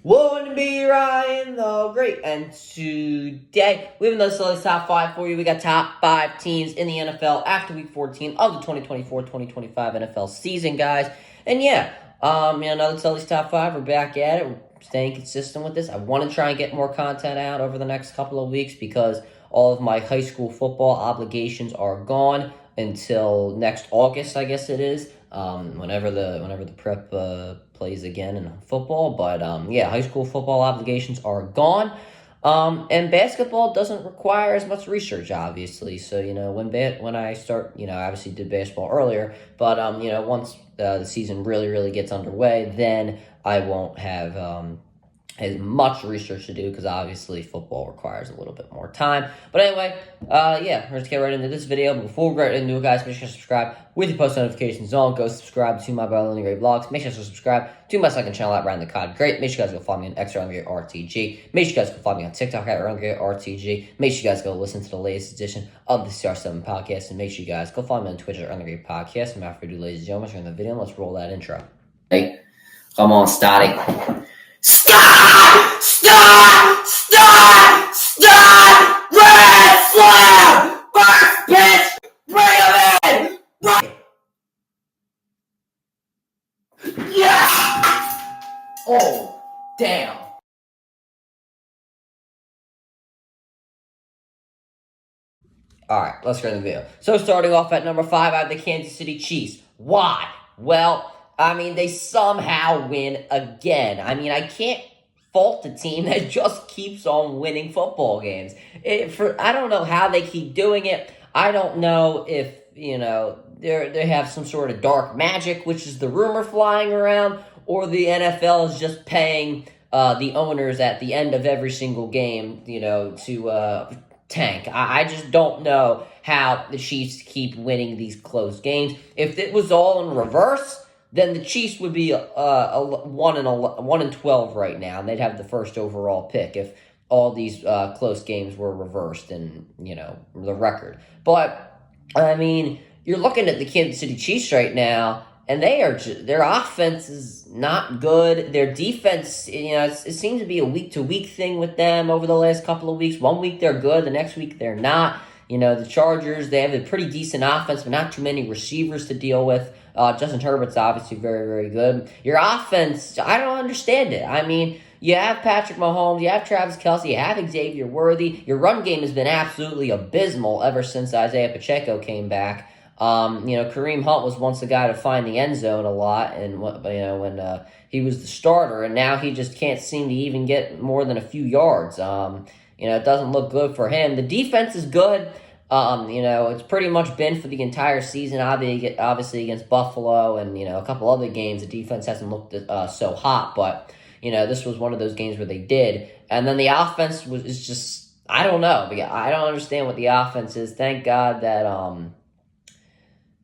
Wouldn't be Ryan the Great. And today, we have another Sulli's Top 5 for you. We got top 5 teams in the NFL after Week 14 of the 2024-2025 NFL season, guys. And another Sulli's Top 5. We're back at it. We're staying consistent with this. I want to try and get more content out over the next couple of weeks because all of my high school football obligations are gone until next August, I guess it is. Whenever the prep plays again in football. But high school football obligations are gone. And basketball doesn't require as much research, obviously. So, when I start, I obviously did basketball earlier, but, once the season really gets underway, then I won't have as much research to do because obviously football requires a little bit more time. But anyway, let's get right into this video. But before we get into it, guys, make sure to subscribe with your post notifications on. Go subscribe to my Biolini Great vlogs. Make sure to subscribe to my second channel at Ryan the Cod Great. Make sure you guys go follow me on X Ryan the Great RTG. Make sure you guys go follow me on TikTok at Ryan the Great RTG. Make sure you guys go listen to the latest edition of the CR7 podcast. And make sure you guys go follow me on Twitch at Ryan the Great Podcast. And after I do, ladies and gentlemen, in the video, let's roll that intro. Hey, come on, starting. Stop! Red Slam! First pitch! Bring him in! Yeah! Oh, damn. Alright, let's go to the video. So starting off at number 5, I have the Kansas City Chiefs. Why? Well, they somehow win again. I can't fault the team that just keeps on winning football games. I don't know how they keep doing it. I don't know if, they have some sort of dark magic, which is the rumor flying around, or the NFL is just paying the owners at the end of every single game, to tank. I just don't know how the Chiefs keep winning these close games. If it was all in reverse, then the Chiefs would be 1-12 right now, and they'd have the first overall pick if all these close games were reversed in, the record. But, you're looking at the Kansas City Chiefs right now, and their offense is not good. Their defense, it seems to be a week-to-week thing with them over the last couple of weeks. 1 week they're good, the next week they're not. The Chargers, they have a pretty decent offense, but not too many receivers to deal with. Justin Herbert's obviously very good. Your offense, I don't understand it. You have Patrick Mahomes, you have Travis Kelce, you have Xavier Worthy. Your run game has been absolutely abysmal ever since Isaiah Pacheco came back. Kareem Hunt was once the guy to find the end zone a lot, and when he was the starter, and now he just can't seem to even get more than a few yards. It doesn't look good for him. The defense is good. It's pretty much been for the entire season, obviously against Buffalo and, a couple other games. The defense hasn't looked so hot, but, this was one of those games where they did. And then the offense is just, I don't know. I don't understand what the offense is. Thank God that,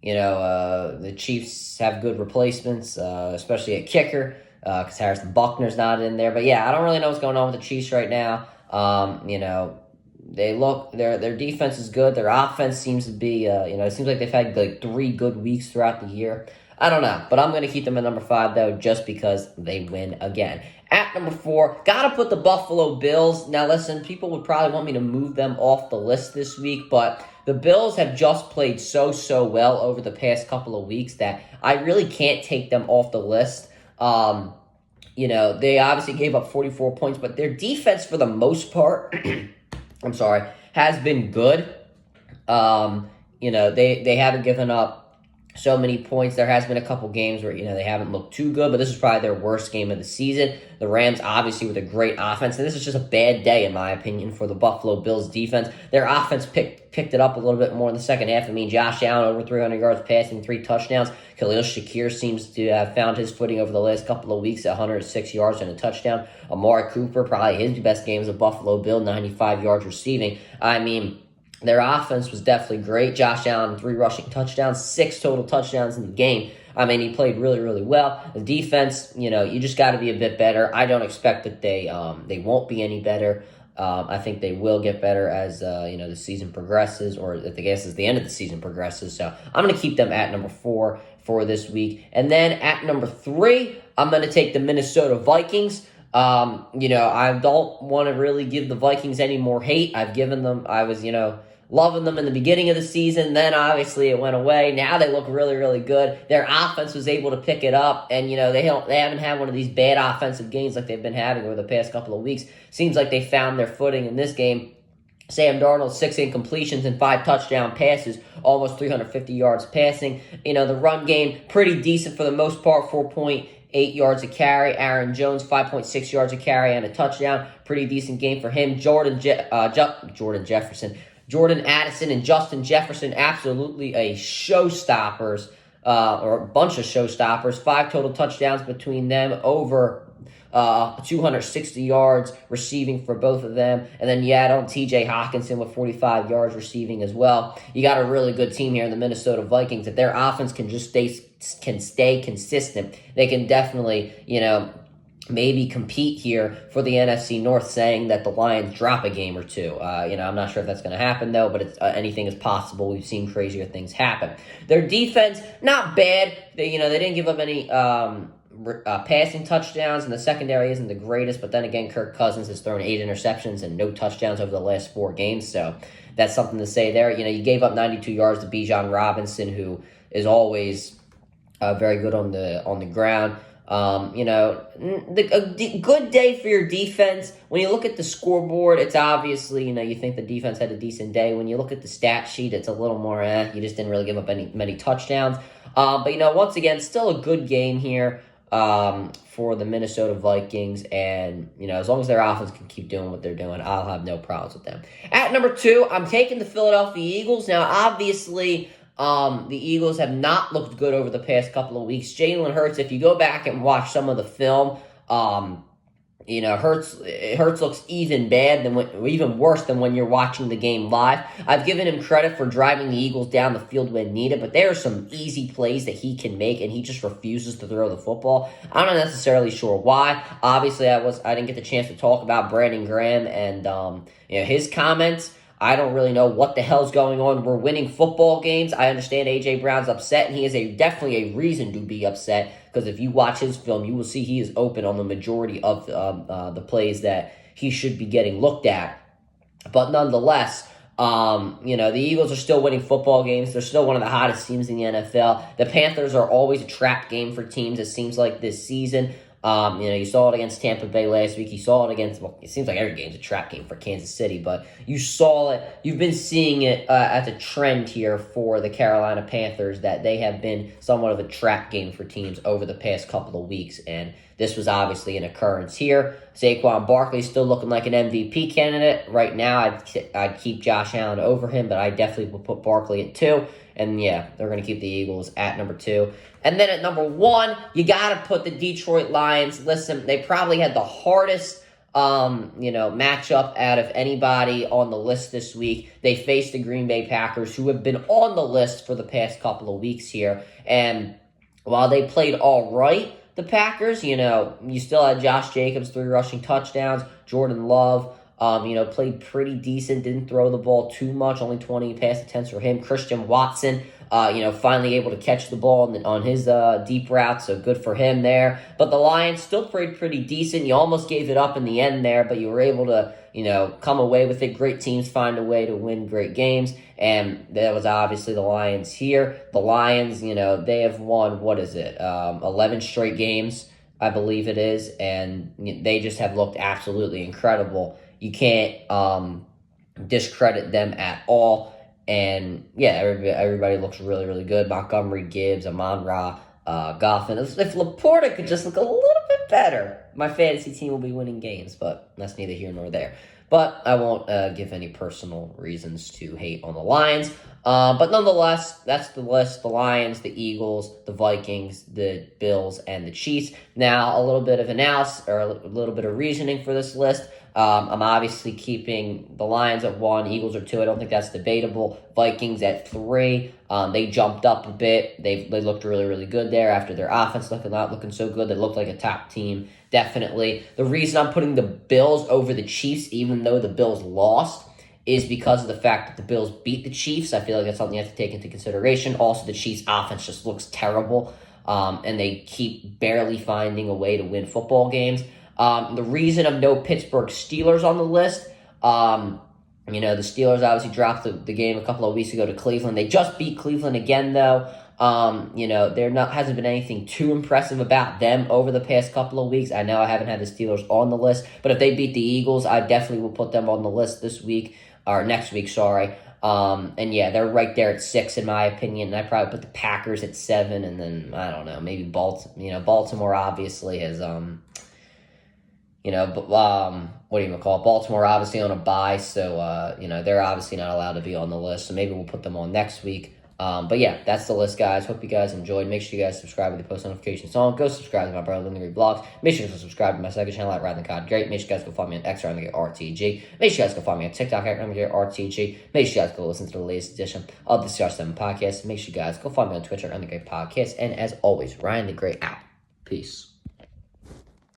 the Chiefs have good replacements, especially at kicker, because Harrison Buckner's not in there. But, I don't really know what's going on with the Chiefs right now. Their defense is good. Their offense seems to be, it seems like they've had 3 good weeks throughout the year. I don't know, but I'm going to keep them at number 5, though, just because they win again. At number 4, got to put the Buffalo Bills. Now, listen, people would probably want me to move them off the list this week, but the Bills have just played so well over the past couple of weeks that I really can't take them off the list. They obviously gave up 44 points, but their defense, for the most part, has been good. They haven't given up so many points. There has been a couple games where, they haven't looked too good, but this is probably their worst game of the season. The Rams, obviously, with a great offense, and this is just a bad day, in my opinion, for the Buffalo Bills defense. Their offense picked it up a little bit more in the second half. Josh Allen over 300 yards passing, 3 touchdowns. Khalil Shakir seems to have found his footing over the last couple of weeks at 106 yards and a touchdown. Amari Cooper, probably his best game as a Buffalo Bill, 95 yards receiving. Their offense was definitely great. Josh Allen, 3 rushing touchdowns, 6 total touchdowns in the game. He played really well. The defense, you just got to be a bit better. I don't expect that they won't be any better. I think they will get better as the season progresses, or as the end of the season progresses. So I'm going to keep them at number 4 for this week. And then at number 3, I'm going to take the Minnesota Vikings. I don't want to really give the Vikings any more hate. I was, loving them in the beginning of the season. Then obviously it went away. Now they look really, really good. Their offense was able to pick it up, and they haven't had one of these bad offensive games like they've been having over the past couple of weeks. Seems like they found their footing in this game. Sam Darnold, 6 incompletions and 5 touchdown passes, almost 350 yards passing. The run game, pretty decent for the most part, 4.8 yards a carry. Aaron Jones, 5.6 yards a carry and a touchdown. Pretty decent game for him. Jordan Addison and Justin Jefferson, absolutely a showstoppers, or a bunch of showstoppers. 5 total touchdowns between them, over 260 yards receiving for both of them. And then you add on TJ Hawkinson with 45 yards receiving as well. You got a really good team here in the Minnesota Vikings. If their offense can just stay consistent, they can definitely, maybe compete here for the NFC North, saying that the Lions drop a game or two. I'm not sure if that's going to happen, though, but anything is possible. We've seen crazier things happen. Their defense, not bad. They didn't give up any passing touchdowns, and the secondary isn't the greatest, but then again, Kirk Cousins has thrown 8 interceptions and no touchdowns over the last 4 games, so that's something to say there. You gave up 92 yards to Bijan Robinson, who is always very good on the ground. A good day for your defense. When you look at the scoreboard, it's obviously, you think the defense had a decent day. When you look at the stat sheet, it's a little more, you just didn't really give up many touchdowns. But once again, still a good game here for the Minnesota Vikings. And, as long as their offense can keep doing what they're doing, I'll have no problems with them. At number 2, I'm taking the Philadelphia Eagles. Now, obviously, the Eagles have not looked good over the past couple of weeks. Jalen Hurts, if you go back and watch some of the film, Hurts looks even worse than when you're watching the game live. I've given him credit for driving the Eagles down the field when needed, but there are some easy plays that he can make, and he just refuses to throw the football. I'm not necessarily sure why. Obviously, I didn't get the chance to talk about Brandon Graham and his comments. I don't really know what the hell's going on. We're winning football games. I understand A.J. Brown's upset, and he is definitely a reason to be upset, because if you watch his film, you will see he is open on the majority of the plays that he should be getting looked at. But nonetheless, the Eagles are still winning football games. They're still one of the hottest teams in the NFL. The Panthers are always a trap game for teams, it seems like this season. You saw it against Tampa Bay last week. You saw it it seems like every game's a trap game for Kansas City, but you saw it. You've been seeing it as a trend here for the Carolina Panthers, that they have been somewhat of a trap game for teams over the past couple of weeks, and this was obviously an occurrence here. Saquon Barkley still looking like an MVP candidate. Right now, I'd keep Josh Allen over him, but I definitely would put Barkley at 2. And yeah, they're going to keep the Eagles at number 2. And then at number 1, you got to put the Detroit Lions. Listen, they probably had the hardest matchup out of anybody on the list this week. They faced the Green Bay Packers, who have been on the list for the past couple of weeks here. And while they played all right, the Packers, you still had Josh Jacobs, 3 rushing touchdowns. Jordan Love, played pretty decent, didn't throw the ball too much, only 20 pass attempts for him. Christian Watson, finally able to catch the ball on his deep route, so good for him there. But the Lions still played pretty decent. You almost gave it up in the end there, but you were able to, come away with it. Great teams find a way to win great games, and that was obviously the Lions here. The Lions, they have won, 11 straight games, I believe it is, and they just have looked absolutely incredible. You can't discredit them at all. And yeah, everybody looks really, really good. Montgomery, Gibbs, Amon-Ra, Goffin. If Laporta could just look a little bit better, my fantasy team will be winning games, but that's neither here nor there. But I won't give any personal reasons to hate on the Lions. But nonetheless, that's the list. The Lions, the Eagles, the Vikings, the Bills, and the Chiefs. Now, a little bit of analysis, or a little bit of reasoning for this list. I'm obviously keeping the Lions at 1, Eagles at 2. I don't think that's debatable. Vikings at 3. They jumped up a bit. They looked really, really good there after their offense not looking so good. They looked like a top team, definitely. The reason I'm putting the Bills over the Chiefs, even though the Bills lost, is because of the fact that the Bills beat the Chiefs. I feel like that's something you have to take into consideration. Also, the Chiefs' offense just looks terrible, and they keep barely finding a way to win football games. The reason of no Pittsburgh Steelers on the list, the Steelers obviously dropped the game a couple of weeks ago to Cleveland. They just beat Cleveland again, though. There hasn't been anything too impressive about them over the past couple of weeks. I know I haven't had the Steelers on the list, but if they beat the Eagles, I definitely will put them on the list this week, or next week, sorry. They're right there at 6 in my opinion. And I probably put the Packers at 7, and then I don't know, maybe Baltimore obviously has Baltimore obviously on a bye, so they're obviously not allowed to be on the list. So maybe we'll put them on next week. That's the list, guys. Hope you guys enjoyed. Make sure you guys subscribe with the post notifications on. Go subscribe to my brother Linda Blogs. Make sure to subscribe to my second channel at Riding the Cod Great. Make sure you guys go follow me on X at RTG. Make sure you guys go follow me on TikTok at RTG. Make sure you guys go listen to the latest edition of the CR7 podcast. Make sure you guys go follow me on Twitter at The Great Podcast. And as always, Ryan the Great out. Peace.